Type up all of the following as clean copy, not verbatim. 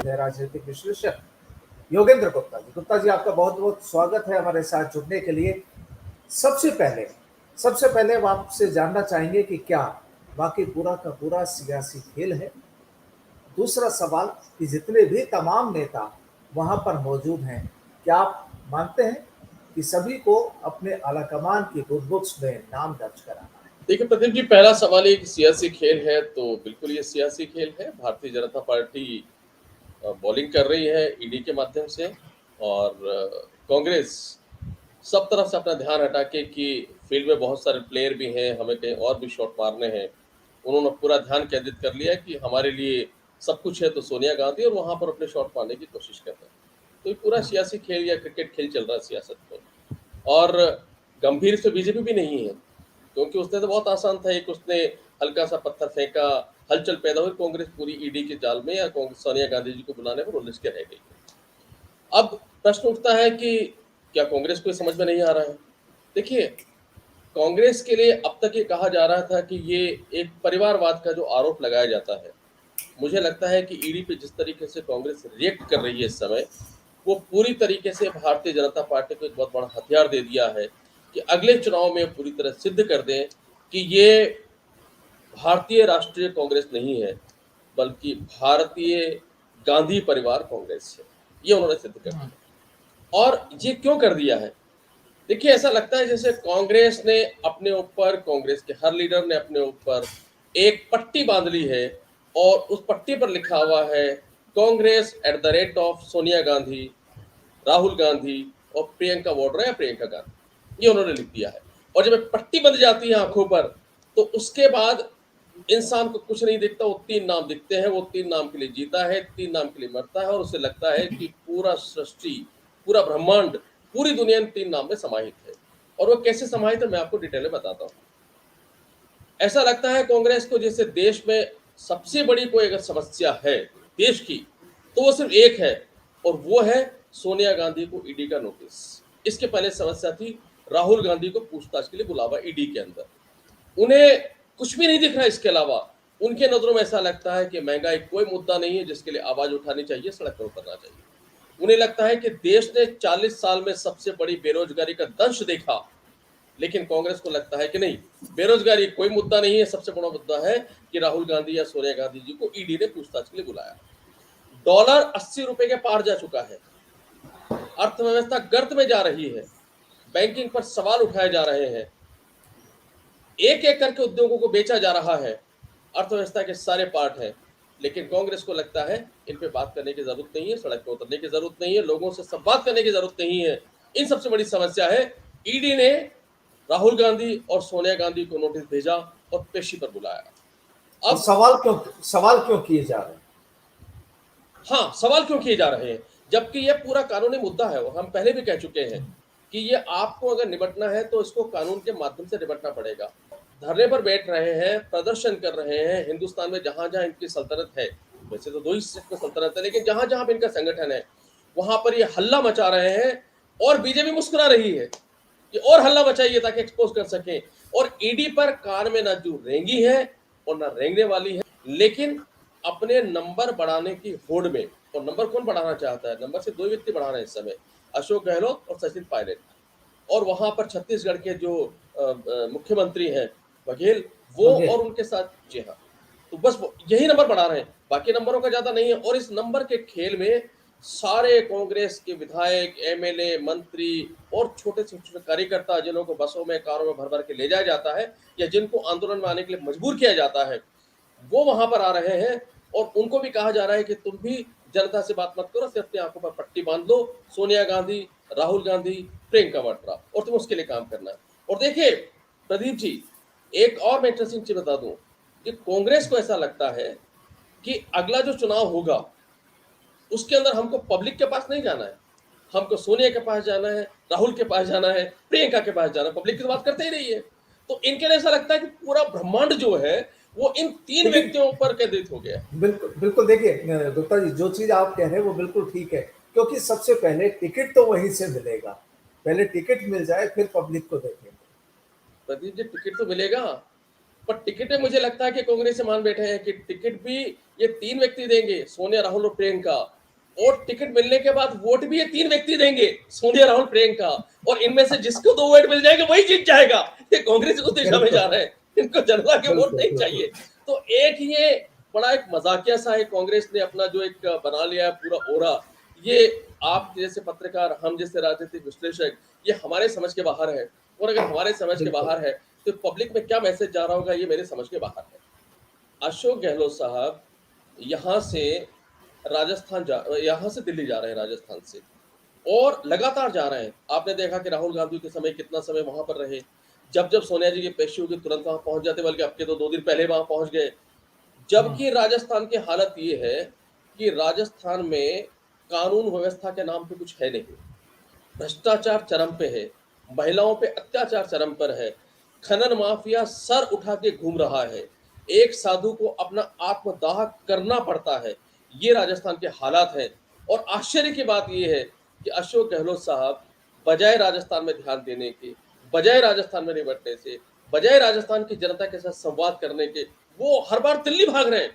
मौजूद है राजनीतिक विश्लेषक योगेंद्र गुप्ता जी। गुप्ता जी, आपका बहुत बहुत स्वागत है हमारे साथ जुड़ने के लिए। सबसे पहले सबसे पहले हम आपसे जानना चाहेंगे कि क्या बाकी पूरा का पूरा सियासी खेल है। दूसरा सवाल कि जितने भी तमाम नेता वहां पर मौजूद हैं, क्या आप मानते हैं कि सभी को अपने आलाकमान की गुड बुक्स में नाम दर्ज कराना है? देखिए प्रदीप जी, पहला सवाल एक सियासी खेल है तो बिल्कुल ये सियासी खेल है। भारतीय जनता पार्टी बॉलिंग कर रही है ईडी के माध्यम से, और कांग्रेस सब तरफ से अपना ध्यान हटा के कि फील्ड में बहुत सारे प्लेयर भी हैं, हमें कहीं और भी शॉट मारने हैं। उन्होंने पूरा ध्यान केंद्रित कर लिया कि हमारे लिए सब कुछ है तो सोनिया गांधी, और वहां पर अपने शॉट मारने की कोशिश कर रहे हैं। तो ये पूरा सियासी खेल या क्रिकेट खेल चल रहा है सियासत में। और गंभीर से बीजेपी भी नहीं है, क्योंकि उसने तो बहुत आसान था, एक उसने हल्का सा पत्थर फेंका, हलचल पैदा हुई, कांग्रेस पूरी ईडी के जाल में या कांग्रेस सोनिया गांधी जी को बुलाने पर उलझ के रह गई। अब प्रश्न उठता है कि क्या कांग्रेस को समझ में नहीं आ रहा है? देखिए, कांग्रेस के लिए अब तक ये कहा जा रहा था कि ये एक परिवारवाद का जो आरोप लगाया जाता है, मुझे लगता है कि ईडी पे जिस तरीके से कांग्रेस रिएक्ट कर रही है इस समय, वो पूरी तरीके से भारतीय जनता पार्टी को एक बहुत बड़ा हथियार दे दिया है कि अगले चुनाव में पूरी तरह सिद्ध कर दें कि ये भारतीय राष्ट्रीय कांग्रेस नहीं है, बल्कि भारतीय गांधी परिवार कांग्रेस है। ये उन्होंने सिद्ध कर दिया। और ये क्यों कर दिया है? देखिए, ऐसा लगता है जैसे कांग्रेस ने अपने ऊपर, कांग्रेस के हर लीडर ने अपने ऊपर एक पट्टी बांध ली है, और उस पट्टी पर लिखा हुआ है Congress at the rate of Sonia Gandhi, Rahul Gandhi और प्रियंका वाड्रा या प्रियंका गांधी, ये उन्होंने लिख दिया है। और जब पट्टी बंध जाती है आंखों पर, तो उसके बाद इंसान को कुछ नहीं दिखता, वो तीन नाम दिखते हैं। वो तीन नाम के लिए जीता है, तीन नाम के लिए मरता है, और उसे लगता है कि पूरा सृष्टि, पूरा ब्रह्मांड, पूरी दुनिया इन तीन नाम में समाहित है। और वो कैसे समाहित है मैं आपको डिटेल में बताता हूँ। ऐसा लगता है कांग्रेस को जैसे देश में सबसे बड़ी कोई अगर समस्या है देश की, तो वो सिर्फ एक है, और वो है सोनिया गांधी को ईडी का नोटिस। इसके पहले समस्या थी राहुल गांधी को पूछताछ के लिए बुलावा ईडी के अंदर। उन्हें कुछ भी नहीं दिख रहा। इसके अलावा उनके नजरों में ऐसा लगता है कि महंगाई कोई मुद्दा नहीं है जिसके लिए आवाज उठानी चाहिए, सड़क पर उतरना चाहिए। उन्हें लगता है कि देश ने 40 साल में सबसे बड़ी बेरोजगारी का दंश देखा, लेकिन कांग्रेस को लगता है कि नहीं, बेरोजगारी कोई मुद्दा नहीं है, सबसे बड़ा मुद्दा है कि राहुल गांधी या सोनिया गांधी जी को ईडी ने पूछताछ के लिए बुलाया। डॉलर 80 रुपए के पार जा चुका है, अर्थव्यवस्था गर्त में जा रही है, बैंकिंग पर सवाल उठाए जा रहे हैं, एक एक करके उद्योगों को बेचा जा रहा है, अर्थव्यवस्था के सारे पार्ट हैं। लेकिन कांग्रेस को लगता है इन पे बात करने की जरूरत नहीं है, सड़क पर उतरने की जरूरत नहीं है, लोगों से संवाद करने की जरूरत नहीं है। इन सबसे बड़ी समस्या है ईडी ने राहुल गांधी और सोनिया गांधी को नोटिस भेजा और पेशी पर बुलाया। अब सवाल क्यों किए जा रहे हैं? हाँ, सवाल क्यों किए जा रहे हैं, जबकि यह पूरा कानूनी मुद्दा है। और हम पहले भी कह चुके हैं कि ये आपको अगर निपटना है तो इसको कानून के माध्यम से निपटना पड़ेगा। धरने पर बैठ रहे हैं, प्रदर्शन कर रहे हैं हिंदुस्तान में जहां जहां इनकी सल्तनत है, वैसे तो दो ही स्टेट में सल्तनत है, लेकिन जहां जहां भी इनका संगठन है वहां पर ये हल्ला मचा रहे हैं। और बीजेपी मुस्कुरा रही है कि और हल्ला मचाइए ताकि एक्सपोज कर सकें। और ईडी पर कान में ना जू रेंगी है और ना रेंगने वाली है, लेकिन अपने नंबर बढ़ाने की होड़ में। और नंबर कौन बढ़ाना चाहता है? नंबर से दो व्यक्ति बढ़ा रहे हैं इस समय, अशोक गहलोत और सचिन पायलट। और वहां पर छत्तीसगढ़ के जो मुख्यमंत्री हैं बघेल, वो बघेल। और उनके साथ, जी हाँ, तो बस यही नंबर बढ़ा रहे हैं, बाकी नंबरों का ज्यादा नहीं है। और इस नंबर के खेल में सारे कांग्रेस के विधायक, एमएलए, मंत्री और छोटे से छोटे कार्यकर्ता, जिन्हों को बसों में, कारों में भर भर के ले जाया जाता है या जिनको आंदोलन में आने के लिए मजबूर किया जाता है, वो वहां पर आ रहे हैं। और उनको भी कहा जा रहा है कि तुम भी जनता से बात मत करो, सिर्फ अपनी आंखों पर पट्टी बांध लो, सोनिया गांधी, राहुल गांधी, प्रियंका वाड्रा, और तुम उसके लिए काम करना है। और देखिए प्रदीप जी, एक और मैं इंटरेस्टिंग चीज बता दूं कि कांग्रेस को ऐसा लगता है कि अगला जो चुनाव होगा उसके अंदर हमको पब्लिक के पास नहीं जाना है, हमको सोनिया के पास जाना है, राहुल के पास जाना है, प्रियंका के पास जाना है। पब्लिक की तो बात करते ही नहीं है। तो इनके लिए ऐसा लगता है कि पूरा ब्रह्मांड जो है वो इन तीन लेकिन व्यक्तियों पर केंद्रित हो गया है। बिल्कुल बिल्कुल, देखिए गुप्ता जी, जो चीज आप कह रहे हैं वो बिल्कुल ठीक है, क्योंकि सबसे पहले टिकट तो वहीं से मिलेगा। पहले टिकट मिल जाए फिर पब्लिक को देखेंगे। प्रदीप जी, टिकट तो मिलेगा, पर टिकटें मुझे लगता है कि कांग्रेस से मान बैठे हैं कि टिकट भी ये 3 व्यक्ति देंगे, सोनिया, राहुल और प्रियंका, और टिकट मिलने के बाद वोट भी ये 3 व्यक्ति देंगे, सोनिया, राहुल, प्रियंका, और इनमें से जिसको 2 वोट मिल जाएंगे वही जीत जाएगा। ये कांग्रेस उस दिशा में जा बिल्कुल रहे हैं, इनको जनता के वोट बिल्कुल नहीं बिल्कुल। चाहिए। तो एक ये बड़ा एक मजाकिया सा है, कांग्रेस ने अपना जो एक बना लिया है पूरा ओरा, ये आप जैसे पत्रकार, हम जैसे राजनीतिक विश्लेषक, ये हमारे समझ के बाहर है। और अगर हमारे समझ के बिल्कुल बाहर है तो पब्लिक में क्या मैसेज जा रहा होगा, ये मेरे समझ के बाहर है। अशोक गहलोत साहब यहाँ से यहाँ से दिल्ली जा रहे हैं, राजस्थान से, और लगातार जा रहे हैं। आपने देखा कि राहुल गांधी के समय कितना समय वहां पर रहे, जब जब सोनिया जी की पेशी होगी तुरंत वहां पहुंच जाते, बल्कि अब के तो 2 दिन पहले वहां पहुंच गए। हम्म, जबकि राजस्थान की हालत ये है कि राजस्थान में कानून व्यवस्था के नाम पे कुछ है नहीं, भ्रष्टाचार चरम पे है, महिलाओं पे अत्याचार चरम पर है, खनन माफिया सर उठा के घूम रहा है, एक साधु को अपना आत्मदाह करना पड़ता है। ये राजस्थान के हालात हैं। और आश्चर्य की बात यह है कि अशोक गहलोत साहब बजाय राजस्थान में ध्यान देने के, बजाय राजस्थान में निपटने से, बजाय राजस्थान की जनता के साथ संवाद करने के, वो हर बार दिल्ली भाग रहे हैं।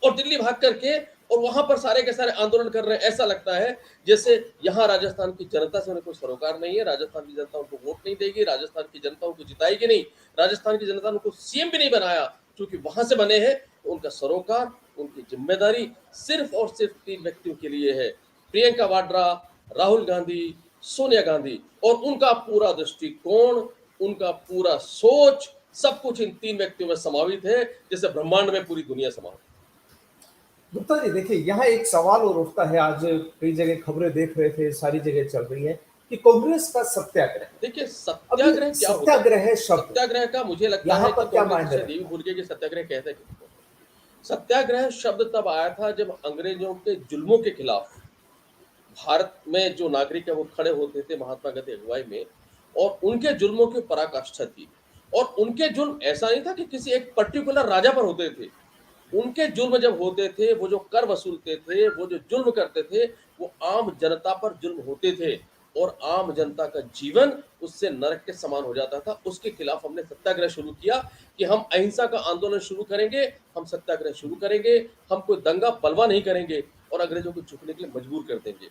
और दिल्ली भाग करके और वहां पर सारे के सारे आंदोलन कर रहे हैं। ऐसा लगता है जैसे यहाँ राजस्थान की जनता से उन्हें कोई सरोकार नहीं है, राजस्थान की जनता उनको वोट नहीं देगी, राजस्थान की जनता उनको जिताएगी नहीं, राजस्थान की जनता ने उनको सीएम भी नहीं बनाया, क्योंकि वहां से बने हैं। तो उनका सरोकार, उनकी जिम्मेदारी सिर्फ और सिर्फ 3 व्यक्तियों के लिए है, प्रियंका वाड्रा, राहुल गांधी, सोनिया गांधी, और उनका पूरा दृष्टिकोण, उनका पूरा सोच, सब कुछ इन 3 व्यक्तियों में समावित है, जैसे ब्रह्मांड में पूरी दुनिया समावित है। गुप्ता जी देखिए, यहाँ एक सवाल और उठता है, आज कई जगह खबरें देख रहे थे, सारी जगह चल रही है कि कांग्रेस का सत्याग्रह। देखिए, अब ये सत्याग्रह क्या होता है? सत्याग्रह शब्द सत्याग्रह का मुझे लगता यहाँ है कि पर क्या कांग्रेस मायने शायद ये भी रखता है? भूल गई कि सत्याग्रह कहते हैं किसको। सत्याग्रह शब्द तब आया था जब अंग्रेजों के जुल्मों के खिलाफ भारत में जो नागरिक है वो खड़े होते थे महात्मा गांधी अगुवाई में, और उनके जुल्मों की पराकाष्ठा थी। और उनके जुल्म ऐसा नहीं था कि किसी एक पर्टिकुलर राजा पर होते थे, उनके जुल्म जब होते थे, वो जो कर वसूलते थे, वो जो जुल्म करते थे, वो आम जनता पर जुल्म होते थे, और आम जनता का जीवन उससे नरक के समान हो जाता था। उसके खिलाफ हमने सत्याग्रह शुरू किया कि हम अहिंसा का आंदोलन शुरू करेंगे, हम सत्याग्रह शुरू करेंगे, हम कोई दंगा बलवा नहीं करेंगे और अंग्रेजों को झुकने के लिए मजबूर कर देंगे।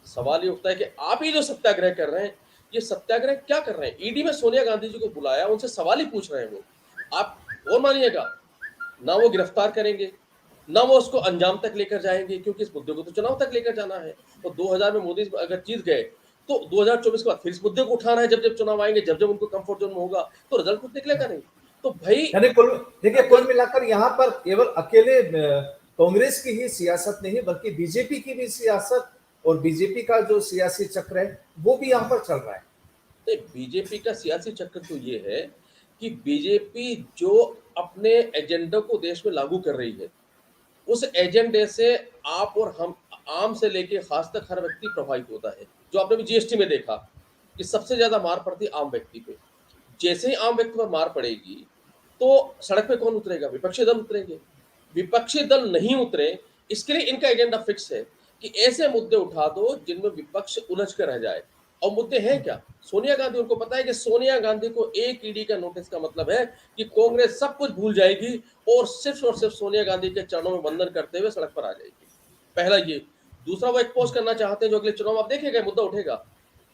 सवाल ये उठता है कि आप ही जो सत्याग्रह कर रहे हैं, ये सत्याग्रह क्या कर रहे हैं? ईडी में सोनिया गांधी जी को बुलाया, उनसे सवाल ही पूछ रहे हैं वो। आप और मानिएगा, ना वो गिरफ्तार करेंगे, ना वो उसको अंजाम तक लेकर जाएंगे, क्योंकि इस मुद्दे को तो चुनाव तक लेकर जाना है। तो 2000 में मोदी अगर जीत गए तो 2024 के बाद फिर इस मुद्दे को उठाना है, जब जब चुनाव आएंगे, जब जब उनको कंफर्ट जोन में होगा, तो रिजल्ट कुछ निकलेगा नहीं। तो भाई यानी कुल देखिए, कुल अगर मिलाकर यहाँ पर केवल अकेले कांग्रेस की ही सियासत नहीं, बल्कि बीजेपी की भी सियासत और बीजेपी का जो सियासी चक्र है वो भी यहाँ पर चल रहा है। बीजेपी का सियासी चक्कर तो ये है कि बीजेपी जो अपने एजेंडा को देश में लागू कर रही है, उस एजेंडे से आप और हम, आम से लेके खास तक हर व्यक्ति प्रभावित होता है। जो आपने भी जीएसटी में देखा कि सबसे ज्यादा मार पड़ती आम व्यक्ति पे। जैसे ही आम व्यक्ति पर मार पड़ेगी तो सड़क पे कौन उतरेगा? विपक्षी दल उतरेंगे। विपक्षी दल नहीं उतरे, इसके लिए इनका एजेंडा फिक्स है कि ऐसे मुद्दे उठा दो जिनमें विपक्ष उलझ कर रह जाए। और मुद्दे हैं क्या? सोनिया गांधी, उनको पता है कि सोनिया गांधी को एक ईडी का नोटिस का मतलब है कि कांग्रेस सब कुछ भूल जाएगी और सिर्फ सोनिया गांधी के चरणों में वंदन करते हुए सड़क पर आ जाएगी। पहला ये। दूसरा, वो एक्सपोज करना चाहते हैं, जो अगले चुनाव आप देखेगा मुद्दा उठेगा,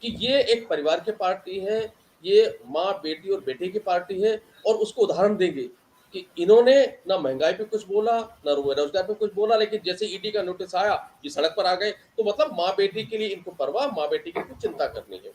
कि ये एक परिवार की पार्टी है, ये माँ, बेटी और बेटे की पार्टी है, और उसको उदाहरण देंगे कि इन्होंने ना महंगाई पे कुछ बोला, ना रोजगार पे कुछ बोला, लेकिन जैसे ईडी का नोटिस आया ये सड़क पर आ गए। तो मतलब माँ बेटी के लिए इनको परवाह, माँ बेटी की कुछ चिंता करनी है।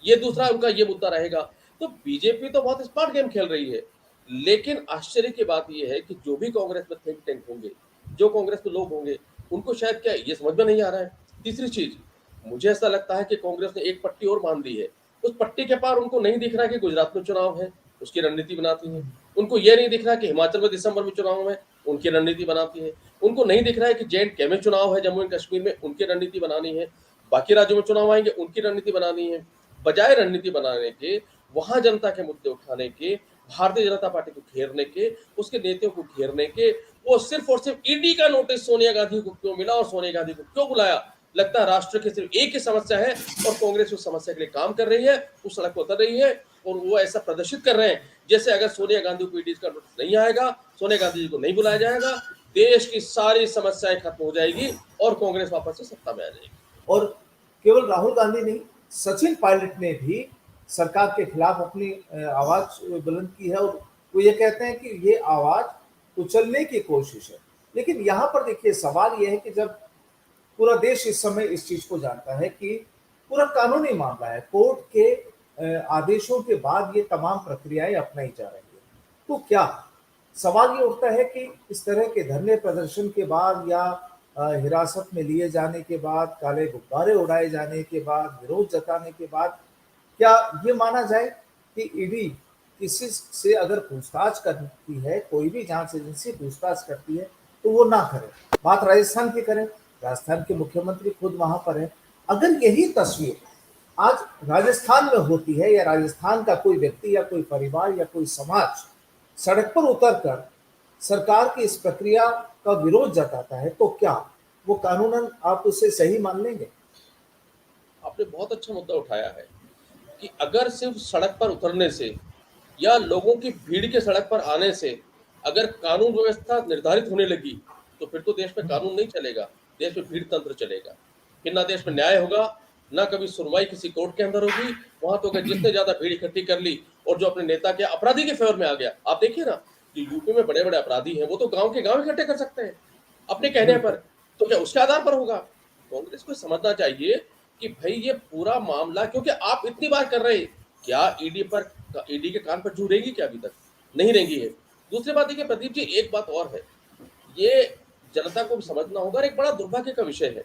ये दूसरा उनका ये मुद्दा रहेगा। तो बीजेपी तो बहुत स्मार्ट गेम खेल रही है, लेकिन आश्चर्य की बात यह है कि जो भी कांग्रेस में थिंक टैंक होंगे, जो कांग्रेस में लोग होंगे, उनको शायद क्या ये समझ में नहीं आ रहा है। तीसरी चीज, मुझे ऐसा लगता है कि कांग्रेस ने एक पट्टी और बांध दी है, उस पट्टी के पार उनको नहीं दिख रहा कि गुजरात में चुनाव है, उसकी रणनीति बनाती है। उनको ये नहीं दिख रहा कि हिमाचल में दिसंबर में चुनाव है, उनकी रणनीति बनाती है। उनको नहीं दिख रहा है कि JNK में चुनाव है, जम्मू एंड कश्मीर में, उनकी रणनीति बनानी है। बाकी राज्यों में चुनाव आएंगे, उनकी रणनीति बनानी है। बजाय रणनीति बनाने के, वहां जनता के मुद्दे उठाने के, भारतीय जनता पार्टी को घेरने के, उसके नेताओं को घेरने के, वो सिर्फ और सिर्फ ईडी का नोटिस सोनिया गांधी को क्यों मिला और सोनिया गांधी को क्यों बुलाया, लगता है राष्ट्र की सिर्फ एक ही समस्या है और कांग्रेस उस समस्या के लिए काम कर रही है, उस सड़क पर उतर रही है और वो ऐसा प्रदर्शित कर रहे हैं जैसे अगर सोनिया गांधी को ईडी का नोटिस नहीं आएगा, सोनिया गांधी जी को नहीं बुलाया जाएगा, देश की सारी समस्याएं खत्म हो जाएगी और कांग्रेस वापस से सत्ता में आ जाएगी। और केवल राहुल गांधी नहीं, सचिन पायलट ने भी सरकार के खिलाफ अपनी आवाज बुलंद की है और वो ये कहते हैं कि ये आवाज कुचलने की कोशिश है। लेकिन यहाँ पर देखिए सवाल ये है कि जब पूरा देश इस समय इस चीज को जानता है कि पूरा कानूनी मामला है, कोर्ट के आदेशों के बाद ये तमाम प्रक्रियाएं अपनाई जा रही है, तो क्या सवाल ये उठता है कि इस तरह के धरने प्रदर्शन के बाद या हिरासत में लिए जाने के बाद, काले गुब्बारे उड़ाए जाने के बाद, विरोध जताने के बाद क्या ये माना जाए कि ईडी किसी से अगर पूछताछ करती है, कोई भी जांच एजेंसी पूछताछ करती है तो वो ना करे। बात राजस्थान की करें, राजस्थान के मुख्यमंत्री खुद वहां पर है। अगर यही तस्वीर आज राजस्थान में होती है या राजस्थान का कोई व्यक्ति या कोई परिवार या कोई समाज सड़क पर उतरकर सरकार की इस प्रक्रिया का विरोध जताता है तो क्या वो कानूनन आप उसे सही मान लेंगे? आपने बहुत अच्छा मुद्दा उठाया है कि अगर सिर्फ सड़क पर उतरने से या लोगों की भीड़ के सड़क पर आने से अगर कानून व्यवस्था निर्धारित होने लगी तो फिर तो देश में कानून नहीं चलेगा, देश में भीड़ तंत्र चलेगा, फिर ना देश में न्याय होगा, ना कभी सुनवाई किसी कोर्ट के अंदर होगी। वहां तो अगर जितने ज्यादा भीड़ इकट्ठी कर ली और जो अपने नेता के अपराधी के फेवर में आ गया, आप देखिए ना जो यूपी में बड़े बड़े अपराधी हैं वो तो गांव के गांव इकट्ठे कर सकते हैं अपने कहने पर, तो क्या उसके आधार पर होगा? कांग्रेस को समझना चाहिए कि भाई ये पूरा मामला क्योंकि आप इतनी बार कर रहे हैं, क्या ईडी के कान पर जू रहेगी क्या? अभी तक नहीं रहेंगी है। दूसरी बात देखिए प्रदीप जी, एक बात और है, ये जनता को भी समझना होगा और एक बड़ा दुर्भाग्य का विषय है,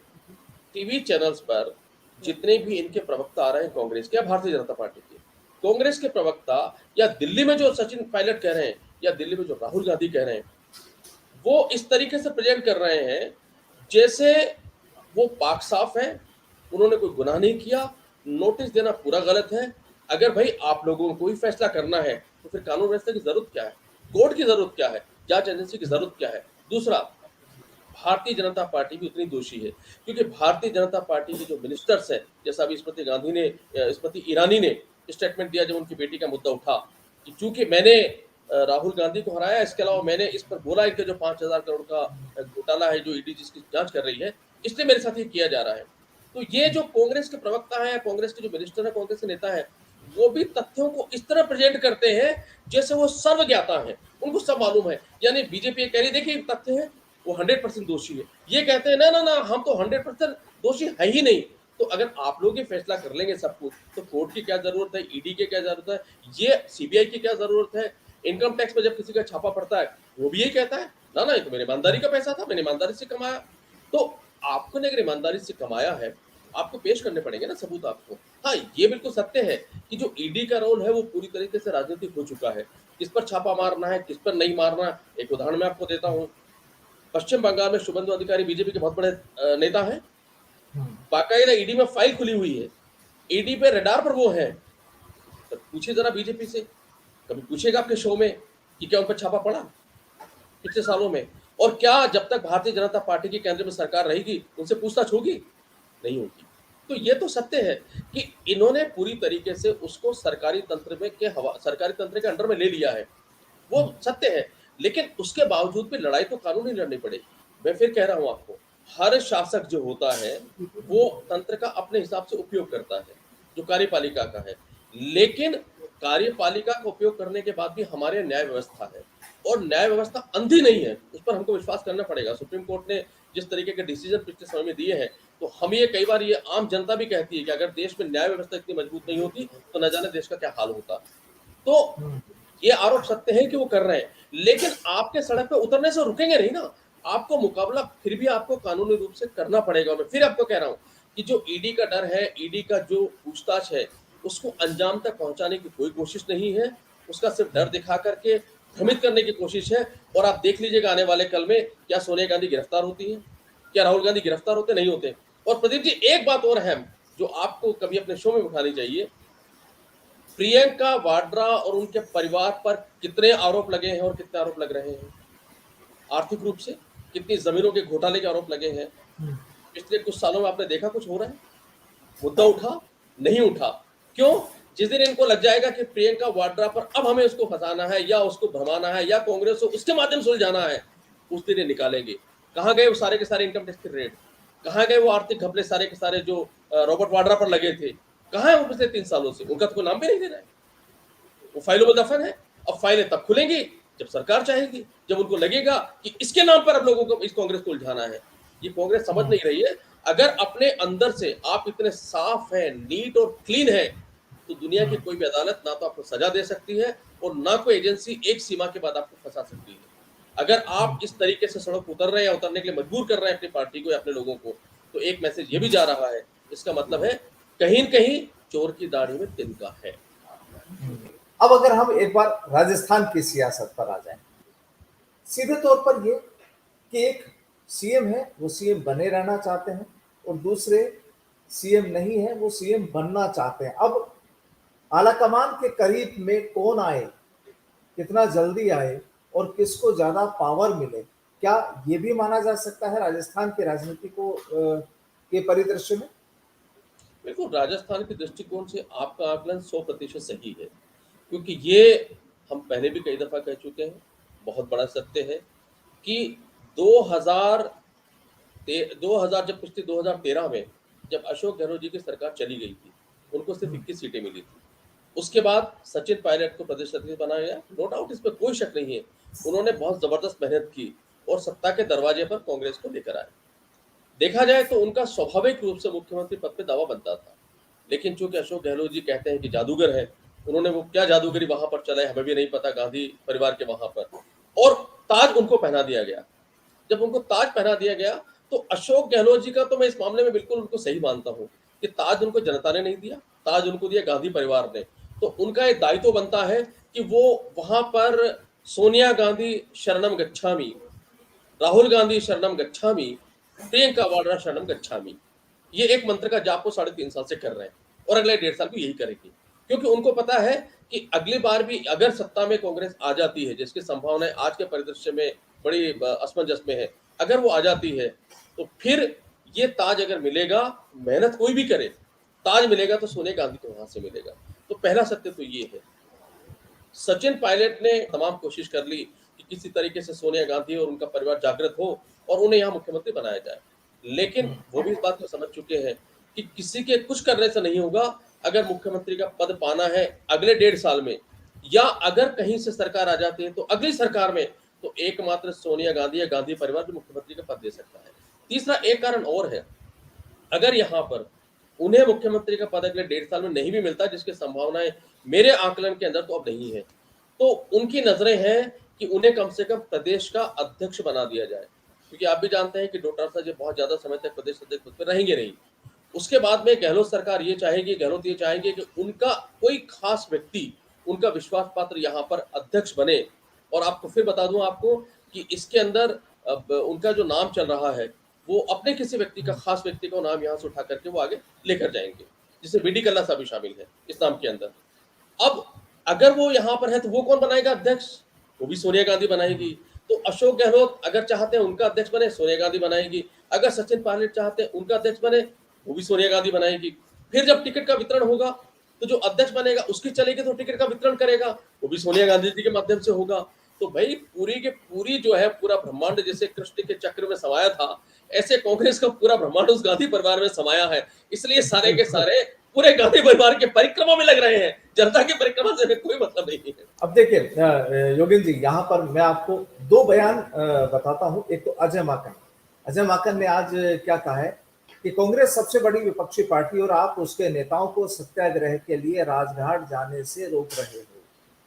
टीवी चैनल्स पर जितने भी इनके प्रवक्ता आ रहे हैं कांग्रेस के या भारतीय जनता पार्टी के, कांग्रेस के प्रवक्ता या दिल्ली में जो सचिन पायलट कह रहे हैं या दिल्ली में जो राहुल गांधी कह रहे हैं, वो इस तरीके से प्रेजेंट कर रहे हैं जैसे वो पाक साफ है, उन्होंने कोई गुनाह नहीं किया, नोटिस देना पूरा गलत है। अगर भाई आप लोगों को कोई फैसला करना है तो फिर कानून व्यवस्था की जरूरत क्या है, कोर्ट की जरूरत क्या है, जांच एजेंसी की जरूरत क्या है? दूसरा, भारतीय जनता पार्टी भी उतनी दोषी है क्योंकि भारतीय जनता पार्टी के जो मिनिस्टर्स हैं, जैसा अभी स्मृति ईरानी ने स्टेटमेंट दिया जब उनकी बेटी का मुद्दा उठा कि चूंकि मैंने राहुल गांधी को हराया, इसके अलावा मैंने इस पर बोला इनके जो 5,000 करोड़ का घोटाला है जो ईडी जिसकी जांच कर रही है, इसलिए मेरे साथ ये किया जा रहा है। तो ये जो कांग्रेस के प्रवक्ता है, कांग्रेस के जो मिनिस्टर है, कांग्रेस के नेता है, वो भी तथ्यों को इस तरह प्रेजेंट करते हैं जैसे वो सर्वज्ञाता है, उनको सब मालूम है। यानी बीजेपी कह रही देखिए तथ्य है, वो 100% दोषी है, ये कहते हैं ना ना ना हम तो 100% दोषी है ही नहीं। तो अगर आप लोग ये फैसला कर लेंगे सब कुछ, तो कोर्ट की क्या जरूरत है, ईडी की क्या जरूरत है, ये सीबीआई की क्या जरूरत है? इनकम टैक्स में जब किसी का छापा पड़ता है वो भी यही कहता है ना ना ये तो मेरी ईमानदारी का पैसा था, मैंने ईमानदारी से कमाया। तो आपको अगर ईमानदारी से कमाया है, आपको पेश करने पड़ेंगे ना सबूत आपको। हाँ, ये बिल्कुल सत्य है कि जो ईडी का रोल है वो पूरी तरीके से राजनीतिक हो चुका है, किस पर छापा मारना है, किस पर नहीं मारना है। एक उदाहरण मैं आपको देता हूँ, पश्चिम बंगाल में शुभेंदु अधिकारी बीजेपी के बहुत बड़े नेता हैं, बाकायदा ईडी में फाइल खुली हुई है, ईडी पे रडार पर वो है। तो पूछिए जरा बीजेपी से, कभी पूछेगा आपके शो में कि क्या उन पर छापा पड़ा पिछले सालों में? और क्या जब तक भारतीय जनता पार्टी की केंद्र में सरकार रहेगी उनसे पूछताछ होगी? नहीं होगी। तो ये तो सत्य है कि इन्होंने पूरी तरीके से उसको सरकारी तंत्र के अंडर में ले लिया है, वो सत्य है। लेकिन उसके बावजूद भी लड़ाई तो कानूनी लड़नी पड़ेगी। मैं फिर कह रहा हूं आपको, हर शासक जो होता है वो तंत्र का अपने हिसाब से उपयोग करता है जो कार्यपालिका का है, लेकिन कार्यपालिका का उपयोग करने के बाद भी हमारे न्याय व्यवस्था है और न्याय व्यवस्था अंधी नहीं है, उस पर हमको विश्वास करना पड़ेगा। सुप्रीम कोर्ट ने जिस तरीके के डिसीजन पिछले समय में दिए हैं, तो हम ये कई बार ये आम जनता भी कहती है कि अगर देश में न्याय व्यवस्था इतनी मजबूत नहीं होती तो न जाने देश का क्या हाल होता। तो ये आरोप सत्य है कि वो कर रहे हैं, लेकिन आपके सड़क पे उतरने से रुकेंगे नहीं ना, आपको मुकाबला फिर भी आपको कानूनी रूप से करना पड़ेगा। मैं फिर आपको कह रहा हूं कि जो ईडी का डर है, ईडी का जो पूछताछ है, उसको अंजाम तक पहुंचाने की कोई कोशिश नहीं है, उसका सिर्फ डर दिखा करके भ्रमित करने की कोशिश है। और आप देख लीजिएगा आने वाले कल में क्या सोनिया गांधी गिरफ्तार होती है, क्या राहुल गांधी गिरफ्तार होते नहीं होते। और प्रदीप जी एक बात और है जो आपको कभी अपने शो में उठानी चाहिए, प्रियंका वाड्रा और उनके परिवार पर कितने आरोप लगे हैं और कितने आरोप लग रहे हैं, आर्थिक रूप से कितनी जमीनों के घोटाले के आरोप लगे हैं, पिछले कुछ सालों में आपने देखा कुछ हो रहा है? मुद्दा उठा? नहीं उठा। क्यों? जिस दिन इनको लग जाएगा कि प्रियंका वाड्रा पर अब हमें उसको फंसाना है या उसको भरमाना है या कांग्रेस को उसके माध्यम से उलझाना है, उस दिन ये निकालेंगे। कहाँ गए वो सारे के सारे इनकम टैक्स के रेड? कहाँ गए वो आर्थिक घपले सारे के सारे जो रॉबर्ट वाड्रा पर लगे थे? कहाँ है वो पिछले 3 सालों से? उनका तो कोई नाम भी नहीं दे रहा है। वो फाइलों में दफन है। अब फाइलें तब खुलेंगी जब सरकार चाहेगी, जब उनको लगेगा कि इसके नाम पर अब लोगों को इस कांग्रेस को उलझाना है। ये कांग्रेस समझ नहीं रही है। अगर अपने अंदर से आप इतने साफ हैं, नीट और क्लीन हैं, तो दुनिया की कोई भी अदालत ना तो आपको सजा दे सकती है और ना कोई एजेंसी एक सीमा के बाद आपको फंसा सकती है। अगर आप इस तरीके से सड़क उतर रहे हैं या उतरने के लिए मजबूर कर रहे हैं अपनी पार्टी को या अपने लोगों को, तो एक मैसेज ये भी जा रहा है, इसका मतलब है कहीं न कहीं चोर की दाढ़ी में तिनका है। अब अगर हम एक बार राजस्थान की सियासत पर आ जाएं, सीधे तौर पर ये कि एक सीएम है, वो सीएम बने रहना चाहते हैं और दूसरे सीएम नहीं है, वो सीएम बनना चाहते हैं। अब आलाकमान के करीब में कौन आए, कितना जल्दी आए और किसको ज्यादा पावर मिले, क्या ये भी माना जा सकता है राजस्थान की राजनीति को के परिदृश्य में? बिल्कुल, राजस्थान के दृष्टिकोण से आपका आकलन 100% सही है, क्योंकि ये हम पहले भी कई दफ़ा कह चुके हैं, बहुत बड़ा सत्य है कि 2000 2000 जब पिछले 2013 में जब अशोक गहलोत जी की सरकार चली गई थी, उनको सिर्फ 21 सीटें मिली थी। उसके बाद सचिन पायलट को प्रदेश अध्यक्ष बनाया गया, नो डाउट इसमें कोई शक नहीं है। उन्होंने बहुत ज़बरदस्त मेहनत की और सत्ता के दरवाजे पर कांग्रेस को लेकर आए। देखा जाए तो उनका स्वाभाविक रूप से मुख्यमंत्री पद पे दावा बनता था, लेकिन चूंकि अशोक गहलोत जी कहते हैं कि जादूगर है, उन्होंने वो क्या जादूगरी वहां पर चलाए हमें भी नहीं पता, गांधी परिवार के वहां पर, और ताज उनको पहना दिया गया। जब उनको ताज पहना दिया गया तो अशोक गहलोत जी का तो मैं इस मामले में बिल्कुल उनको सही मानता हूँ कि ताज उनको जनता ने नहीं दिया, ताज उनको दिया गांधी परिवार ने। तो उनका एक दायित्व बनता है कि वो वहां पर सोनिया गांधी शरणम गच्छामी, राहुल गांधी शरणम गच्छामी, प्रियंका वाड्रा शरणम गच्छामी, ये एक मंत्र का जाप वो 3.5 साल से कर रहे हैं और अगले 1.5 साल भी यही करेगी, क्योंकि उनको पता है कि अगली बार भी अगर सत्ता में कांग्रेस आ जाती है, जिसकी संभावनाएं आज के परिदृश्य में बड़ी असमंजस में है, अगर वो आ जाती है तो फिर ये ताज अगर मिलेगा, मेहनत कोई भी करे, ताज मिलेगा तो सोनिया गांधी को वहां से मिलेगा। तो पहला सत्य तो ये है। सचिन पायलट ने तमाम कोशिश कर ली कि किसी तरीके से सोनिया गांधी और उनका परिवार जागृत हो और उन्हें यहाँ मुख्यमंत्री बनाया जाए, लेकिन वो भी इस बात को समझ चुके हैं कि किसी के कुछ करने से नहीं होगा। अगर मुख्यमंत्री का पद पाना है अगले 1.5 साल में, या अगर कहीं से सरकार आ जाती है तो अगली सरकार में, तो एकमात्र सोनिया गांधी या गांधी परिवार जो मुख्यमंत्री का पद दे सकता है। तीसरा एक कारण और है, अगर यहाँ पर उन्हें मुख्यमंत्री का पद अगले 1.5 साल में नहीं भी मिलता, जिसकी संभावनाएं मेरे आकलन के अंदर तो अब नहीं है, तो उनकी नजरें हैं कि उन्हें कम से कम प्रदेश का अध्यक्ष बना दिया जाए, क्योंकि आप भी जानते हैं कि डॉक्टर साहब जी बहुत ज्यादा समय तक प्रदेश अध्यक्ष पद पर रहेंगे नहीं। उसके बाद में गहलोत सरकार ये चाहेगी, गहलोत ये चाहेंगे कि उनका कोई खास व्यक्ति, उनका विश्वास पात्र यहाँ पर अध्यक्ष बने। और आपको फिर बता दूं आपको कि इसके अंदर अब उनका जो नाम चल रहा है, वो अपने किसी व्यक्ति का, खास व्यक्ति का नाम यहाँ से उठा करके वो आगे लेकर जाएंगे, जिससे बीडी कल्ला साहब भी शामिल है इस नाम के अंदर। अब अगर वो यहाँ पर है तो वो कौन बनाएगा अध्यक्ष? वो भी सोनिया गांधी बनाएगी। तो अशोक गहलोत अगर चाहते हैं उनका अध्यक्ष बने, सोनिया गांधी बनाएगी। अगर सचिन पायलट चाहते हैं उनका अध्यक्ष बने, वो भी सोनिया गांधी बनाएगी। फिर जब टिकट का वितरण होगा तो जो अध्यक्ष बनेगा उसकी चलेगी, तो टिकट का वितरण करेगा वो भी सोनिया गांधी जी के माध्यम से होगा। तो भाई पूरी के पूरी जो है पूरा ब्रह्मांड जैसे कृष्ण के चक्र में समाया था, ऐसे कांग्रेस का पूरा ब्रह्मांड उस गांधी परिवार में समाया है। इसलिए सारे के सारे पूरे गांधी परिवार के परिक्रमा में लग रहे हैं, जनता की परिक्रमा से कोई मतलब नहीं है। अब देखिए योगेंद्र जी, यहाँ पर मैं आपको दो बयान बताता हूँ। एक तो अजय माकन ने आज क्या कहा है कि कांग्रेस सबसे बड़ी विपक्षी पार्टी और आप उसके नेताओं को सत्याग्रह के लिए राजघाट जाने से रोक रहे हो।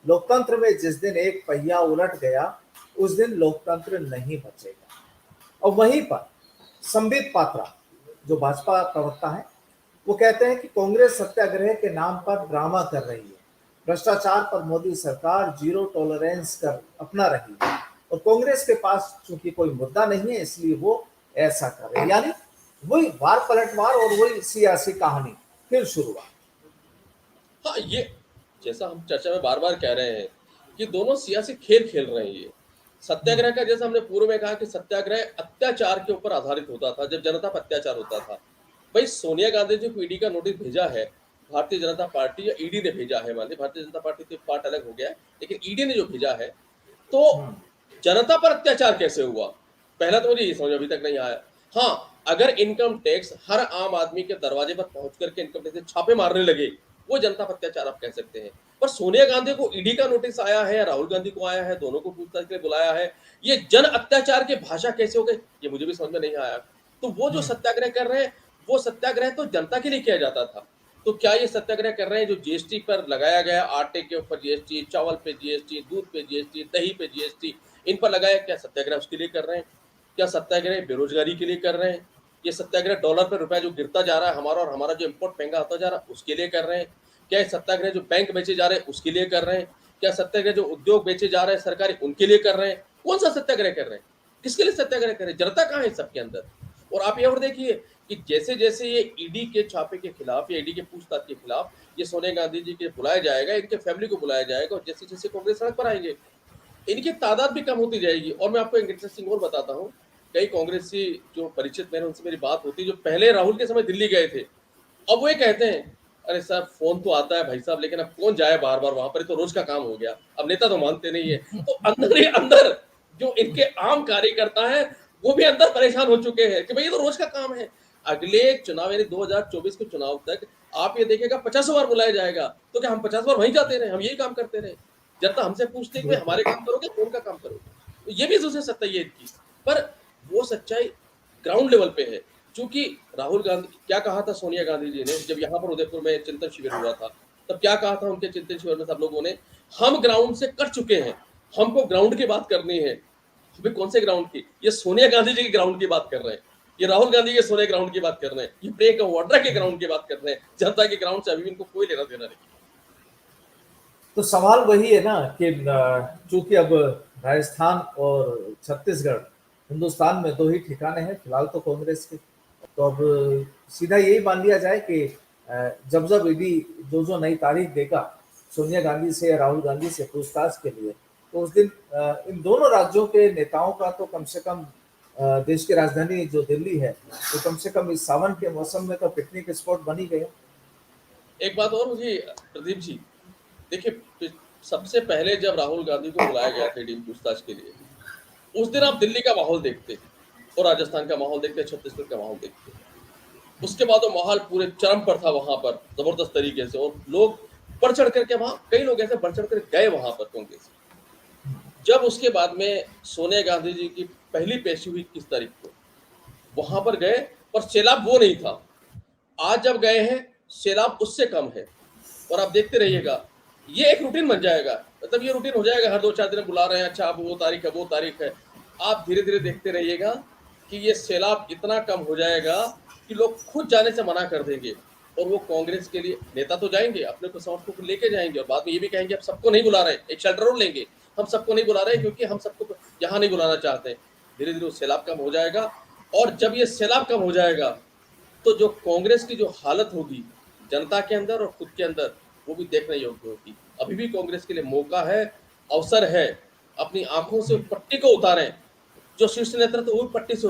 लोकतंत्र में जिस दिन एक पहिया उलट गया उस दिन लोकतंत्र नहीं बचेगा। और वहीं पर संबित पात्रा जो भाजपा प्रवक्ता है, वो कहते हैं कि कांग्रेस सत्याग्रह के नाम पर ड्रामा कर रही है। भ्रष्टाचार पर मोदी सरकार जीरो टॉलरेंस कर अपना रही है और कांग्रेस के पास चूंकि कोई मुद्दा नहीं है इसलिए वो ऐसा कर रहे हैं। यानी वही वार पलटवार और वही सियासी कहानी फिर शुरुआत। हाँ, ये जैसा हम चर्चा में बार बार कह रहे हैं कि दोनों सियासी खेल खेल रहे हैं। ये सत्याग्रह का जैसे हमने पूर्व में कहा कि सत्याग्रह अत्याचार के ऊपर आधारित होता था, जब जनता पर अत्याचार होता था। भाई सोनिया गांधी जी को ईडी का नोटिस भेजा है, भारतीय जनता पार्टी या ईडी ने भेजा है, मान ली भारतीय जनता पार्टी से पार्ट अलग हो गया है, लेकिन ईडी ने जो भेजा है, तो जनता पर अत्याचार कैसे हुआ? पहला तो मुझे ये समझ अभी तक नहीं आया। हाँ, अगर इनकम टैक्स हर आम आदमी के दरवाजे पर पहुंच करके इनकम टैक्स छापे मारने लगे, वो जनता पर अत्याचार आप कह सकते हैं। पर सोनिया गांधी को ईडी का नोटिस आया है, राहुल गांधी को आया है, दोनों को पूछताछ के लिए बुलाया है, ये जन अत्याचार की भाषा कैसे हो गई, ये मुझे भी समझ में नहीं आया। तो वो जो सत्याग्रह कर रहे हैं, वो सत्याग्रह तो जनता के लिए किया जाता था। तो क्या ये सत्याग्रह कर रहे हैं जो जीएसटी पर लगाया गया, आटे के ऊपर जीएसटी, चावल पे जीएसटी, दूध पे जीएसटी, दही पे जीएसटी, इन पर लगाया, क्या सत्याग्रह उसके लिए कर रहे हैं? क्या सत्याग्रह बेरोजगारी के लिए कर रहे हैं? ये सत्याग्रह डॉलर पर रुपया जो गिरता जा रहा है हमारा, और हमारा जो इम्पोर्ट महंगा होता जा रहा है उसके लिए कर रहे हैं? क्या ये सत्याग्रह जो बैंक बेचे जा रहे हैं उसके लिए कर रहे हैं? क्या सत्याग्रह जो उद्योग बेचे जा रहे हैं सरकारी उनके लिए कर रहे हैं? कौन सा सत्याग्रह कर रहे हैं? किसके लिए सत्याग्रह कर रहे हैं? जनता कहाँ है सबके अंदर? और आप ये और देखिए कि जैसे जैसे ये ईडी के छापे के खिलाफ या ईडी के पूछताछ के खिलाफ ये सोनिया गांधी जी के बुलाया जाएगा, इनके फैमिली को बुलाया जाएगा, और जैसे जैसे कांग्रेस सड़क पर आएंगे, इनकी तादाद भी कम होती जाएगी। और मैं आपको एक इंटरेस्टिंग और बताता हूँ, कई कांग्रेसी जो परिचित मेरे उनसे मेरी बात होती, जो पहले राहुल के समय दिल्ली गए थे, अब वो ये कहते हैं, अरे सर फोन तो आता है भाई साहब, लेकिन अब कौन जाए बार बार वहां पर, तो रोज का काम हो गया, अब नेता तो मानते नहीं है। तो अंदर ही अंदर जो इनके आम कार्यकर्ता है वो भी अंदर परेशान हो चुके हैं कि भाई ये तो रोज का काम है। अगले चुनाव यानी 2024 के चुनाव तक आप ये देखिएगा 50 बार बुलाया जाएगा, तो क्या हम 50 बार वहीं जाते रहे, हम यही काम करते रहे? जनता हमसे पूछते कि भाई हमारे काम करोगे, कौन का काम करोगे? तो ये भी दूसरी सच्चाई है इनकी, पर वो सच्चाई ग्राउंड लेवल पे है। क्योंकि राहुल गांधी, क्या कहा था सोनिया गांधी जी ने जब यहाँ पर उदयपुर में चिंतन शिविर हुआ था, तब क्या कहा था उनके चिंतन शिविर में सब लोगों ने, हम ग्राउंड से कट चुके हैं, हमको ग्राउंड की बात करनी है। अभी कौन से ग्राउंड की? ये सोनिया गांधी जी के ग्राउंड की बात कर रहे हैं, ये राहुल गांधी के सोनिया ग्राउंड की बात कर रहे हैं, ये प्रियंका वाड्रा के ग्राउंड की बात कर रहे हैं। जनता के ग्राउंड से अभी इनको कोई लेना देना नहीं। तो सवाल वही है ना कि चूंकि अब राजस्थान और छत्तीसगढ़ हिंदुस्तान में दो ही ठिकाने हैं फिलहाल तो कांग्रेस के, तो अब सीधा यही मान लिया जाए कि जब जब ईडी जो जो नई तारीख देगा सोनिया गांधी से या राहुल गांधी से पूछताछ के लिए, तो उस दिन इन दोनों राज्यों के नेताओं का तो कम से कम देश की राजधानी जो दिल्ली है, तो कम से कम इस सावन के मौसम में तो पिकनिक स्पॉट बन ही गया। एक बात और मुझे प्रदीप जी, देखिए सबसे पहले जब राहुल गांधी को बुलाया गया था ईडी पूछताछ के लिए, उस दिन आप दिल्ली का माहौल देखते और राजस्थान का माहौल देखते, छत्तीसगढ़ का माहौल देखते। उसके बाद वो माहौल पूरे चरम पर था वहां पर जबरदस्त तरीके से, और लोग बढ़ चढ़ करके वहां, कई लोग ऐसे बढ़ चढ़ कर गए वहां पर कांग्रेस। जब उसके बाद में सोनिया गांधी जी की पहली पेशी हुई 21 तारीख को, वहां पर गए, पर सैलाब वो नहीं था। आज जब गए हैं सैलाब उससे कम है, और आप देखते रहिएगा ये एक रूटीन बन जाएगा, मतलब ये रूटीन हो जाएगा, हर 2-4 दिन बुला रहे हैं, अच्छा अब वो तारीख है वो तारीख है। आप धीरे धीरे देखते रहिएगा कि ये सैलाब इतना कम हो जाएगा कि लोग खुद जाने से मना कर देंगे, और वो कांग्रेस के लिए नेता तो जाएंगे, अपने को समर्थकों को लेके जाएंगे, और बाद में ये भी कहेंगे अब सबको नहीं बुला रहे, एक शेल्टर रोड लेंगे, हम सबको नहीं बुला रहे क्योंकि हम सबको यहाँ नहीं बुलाना चाहते। धीरे धीरे वो सैलाब कम हो जाएगा, और जब ये सैलाब कम हो जाएगा तो जो कांग्रेस की जो हालत होगी जनता के अंदर और खुद के अंदर, वो भी देखने योग्य होगी। अभी भी कांग्रेस के लिए मौका है, अवसर है, अपनी आंखों से पट्टी को उतारें, जो शीर्ष नेतृत्व वो पट्टी से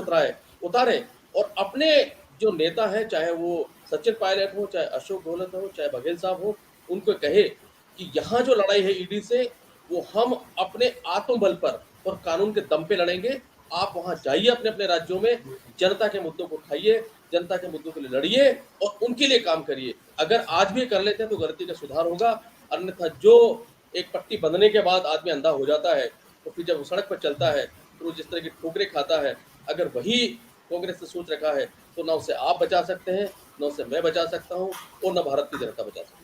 उतारें, और अपने जो नेता है, चाहे वो सचिन पायलट हो, चाहे अशोक गहलोत हो, चाहे बघेल साहब हो, उनको कहे कि यहाँ जो लड़ाई है ईडी से, वो हम अपने आत्मबल पर और कानून के दम पे लड़ेंगे। आप वहां जाइए अपने अपने राज्यों में, जनता के मुद्दों को उठाइए, जनता के मुद्दों के लिए लड़िए और उनके लिए काम करिए। अगर आज भी कर लेते हैं तो गलती का सुधार होगा, अन्यथा जो एक पट्टी बंधने के बाद आदमी अंधा हो जाता है, तो फिर जब वो सड़क पर चलता है तो जिस तरह की ठोकरें खाता है, अगर वही कांग्रेस ने सोच रखा है तो ना उसे आप बचा सकते हैं, ना उसे मैं बचा सकता हूँ, और ना भारत की जनता बचा सकती है।